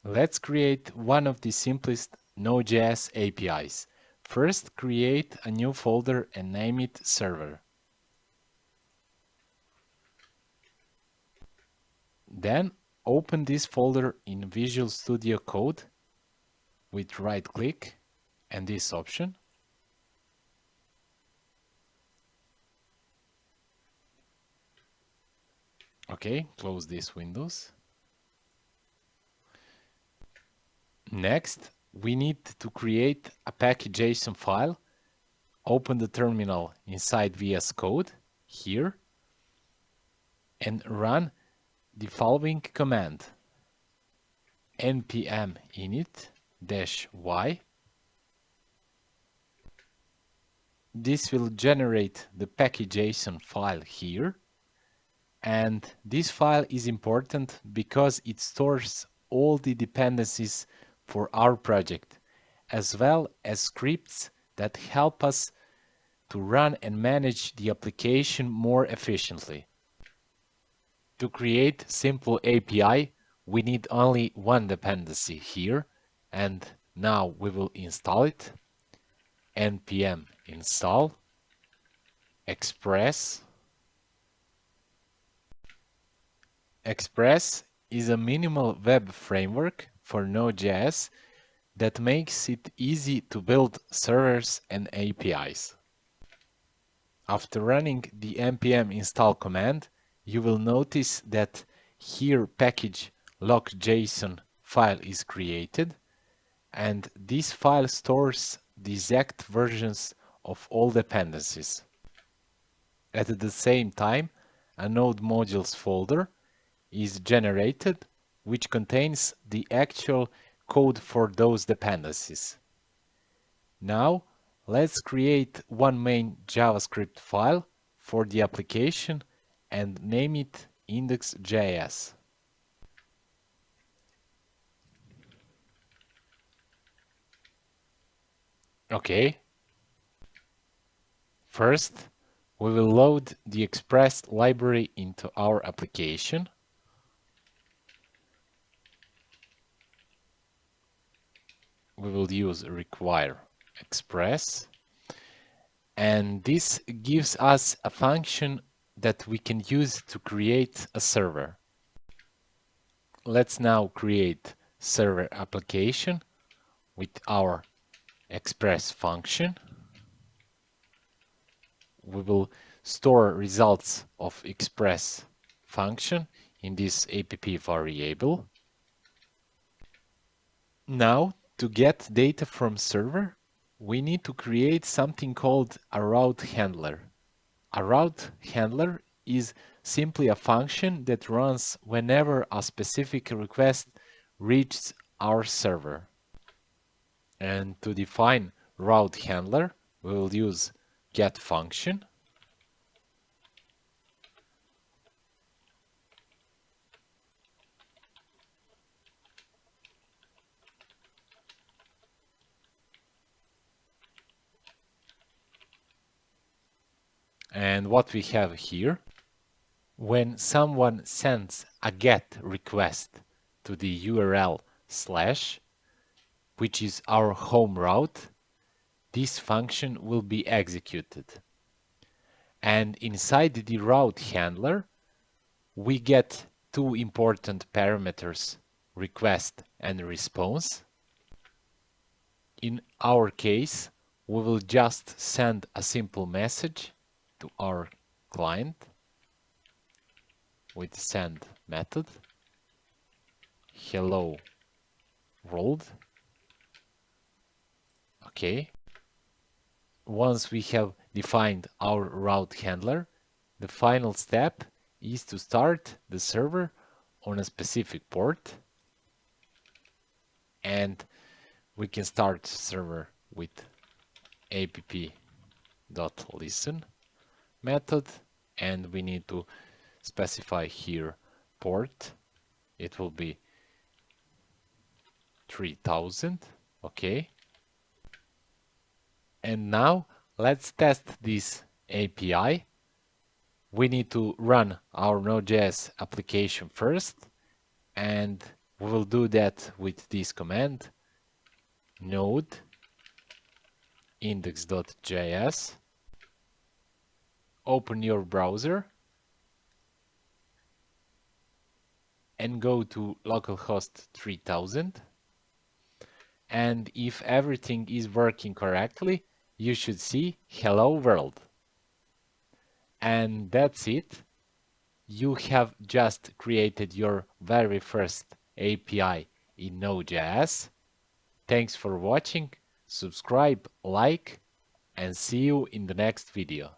Let's create one of the simplest Node.js APIs. First, create a new folder and name it server. Then, open this folder in Visual Studio Code with right-click and this option. Okay, close these windows. Next, we need to create a package.json file. Open the terminal inside VS Code here and run the following command: npm init-y. This will generate the package.json file here, and this file is important because it stores all the dependencies for our project, as well as scripts that help us to run and manage the application more efficiently. To create simple API, we need only one dependency here, and now we will install it. npm install express. Express is a minimal web framework for Node.js that makes it easy to build servers and APIs. After running the npm install command, you will notice that here package lock.json file is created, and this file stores the exact versions of all dependencies. At the same time, a Node modules folder is generated, which contains the actual code for those dependencies. Now, let's create one main JavaScript file for the application and name it index.js. Okay. First, we will load the Express library into our application. We will use require express, and this gives us a function that we can use to create a server. Let's now create server application with our express function. We will store results of express function in this app variable. Now, to get data from server, we need to create something called a route handler. A route handler is simply a function that runs whenever a specific request reaches our server. And to define route handler, we will use get function. And what we have here, when someone sends a GET request to the URL /, which is our home route, this function will be executed. And inside the route handler, we get two important parameters, request and response. In our case, we will just send a simple message to our client with send method, hello world. Okay. Once we have defined our route handler, the final step is to start the server on a specific port, and we can start server with app.listen method, and we need to specify here port. It will be 3000. Okay. And now let's test this API. We need to run our Node.js application first, and We will do that with this command, node index.js. Open your browser and go to localhost 3000. And if everything is working correctly, you should see hello world. And that's it. You have just created your very first API in Node.js. Thanks for watching. Subscribe, like, and see you in the next video.